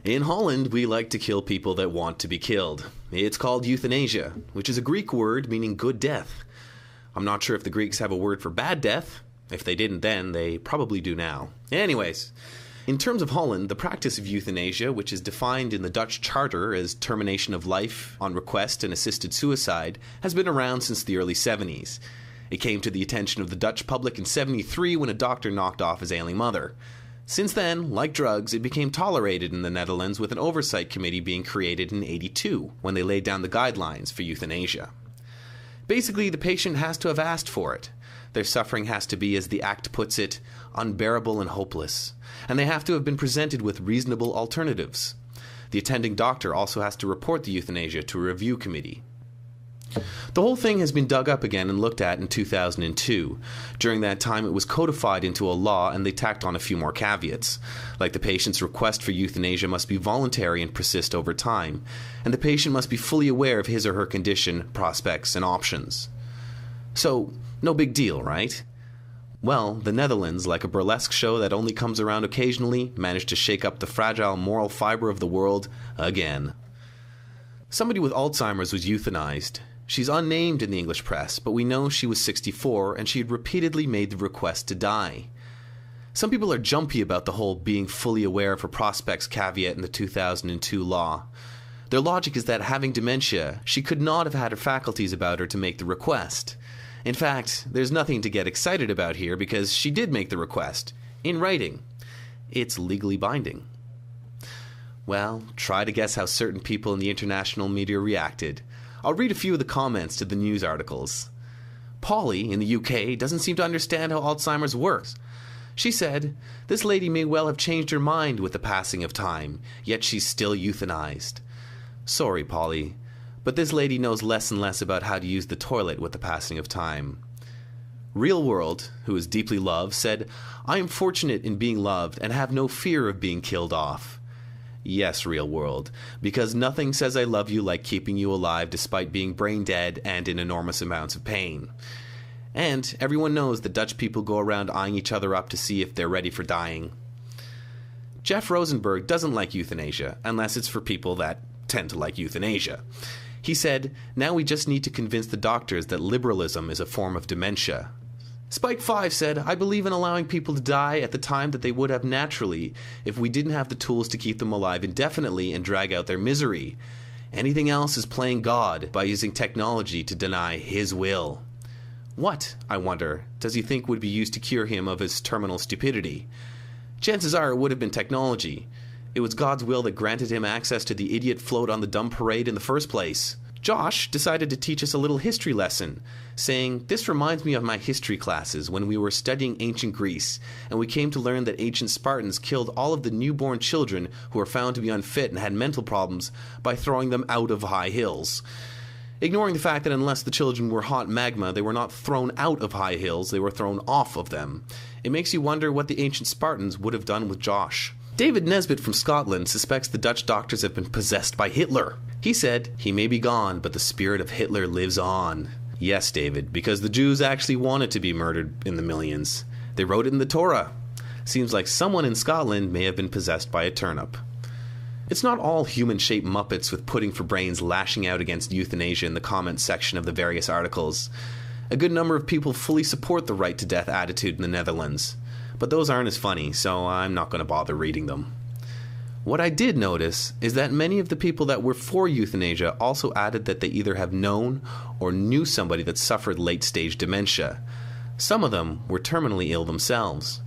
In Holland, we like to kill people that want to be killed. It's called euthanasia, which is a Greek word meaning good death. I'm not sure if the Greeks have a word for bad death. If they didn't then, they probably do now. Anyways, in terms of Holland, the practice of euthanasia, which is defined in the Dutch Charter as termination of life on request and assisted suicide, has been around since the early 70s. It came to the attention of the Dutch public in 73 when a doctor knocked off his ailing mother. Since then, like drugs, it became tolerated in the Netherlands, with an oversight committee being created in 82 when they laid down the guidelines for euthanasia. Basically, the patient has to have asked for it. Their suffering has to be, as the Act puts it, unbearable and hopeless, and they have to have been presented with reasonable alternatives. The attending doctor also has to report the euthanasia to a review committee. The whole thing has been dug up again and looked at in 2002. During that time, it was codified into a law, and they tacked on a few more caveats. Like, the patient's request for euthanasia must be voluntary and persist over time, and the patient must be fully aware of his or her condition, prospects, and options. So, no big deal, right? Well, the Netherlands, like a burlesque show that only comes around occasionally, managed to shake up the fragile moral fiber of the world again. Somebody with Alzheimer's was euthanized. She's unnamed in the English press, but we know she was 64 and she had repeatedly made the request to die. Some people are jumpy about the whole being fully aware of her prospects caveat in the 2002 law. Their logic is that, having dementia, she could not have had her faculties about her to make the request. In fact, there's nothing to get excited about here because she did make the request, in writing. It's legally binding. Well, try to guess how certain people in the international media reacted. I'll read a few of the comments to the news articles. Polly, in the UK, doesn't seem to understand how Alzheimer's works. She said, "This lady may well have changed her mind with the passing of time, yet she's still euthanized." Sorry, Polly, but this lady knows less and less about how to use the toilet with the passing of time. Real World, who is deeply loved, said, "I am fortunate in being loved and have no fear of being killed off." Yes, Real World, because nothing says I love you like keeping you alive despite being brain dead and in enormous amounts of pain. And everyone knows that Dutch people go around eyeing each other up to see if they're ready for dying. Jeff Rosenberg doesn't like euthanasia, unless it's for people that tend to like euthanasia. He said, "Now we just need to convince the doctors that liberalism is a form of dementia." Spike 5 said, "I believe in allowing people to die at the time that they would have naturally if we didn't have the tools to keep them alive indefinitely and drag out their misery. Anything else is playing God by using technology to deny His will." What, I wonder, does he think would be used to cure him of his terminal stupidity? Chances are it would have been technology. It was God's will that granted him access to the idiot float on the dumb parade in the first place. Josh decided to teach us a little history lesson, saying, "This reminds me of my history classes when we were studying ancient Greece, and we came to learn that ancient Spartans killed all of the newborn children who were found to be unfit and had mental problems by throwing them out of high hills." Ignoring the fact that unless the children were hot magma, they were not thrown out of high hills, they were thrown off of them. It makes you wonder what the ancient Spartans would have done with Josh. David Nesbitt from Scotland suspects the Dutch doctors have been possessed by Hitler. He said, "He may be gone, but the spirit of Hitler lives on." Yes, David, because the Jews actually wanted to be murdered in the millions. They wrote it in the Torah. Seems like someone in Scotland may have been possessed by a turnip. It's not all human-shaped muppets with pudding for brains lashing out against euthanasia in the comments section of the various articles. A good number of people fully support the right to death attitude in the Netherlands. But those aren't as funny, so I'm not going to bother reading them. What I did notice is that many of the people that were for euthanasia also added that they either have known or knew somebody that suffered late-stage dementia. Some of them were terminally ill themselves.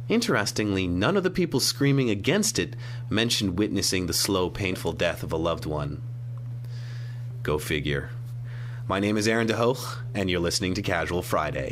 Interestingly, none of the people screaming against it mentioned witnessing the slow, painful death of a loved one. Go figure. My name is Aaron DeHooch, and you're listening to Casual Friday.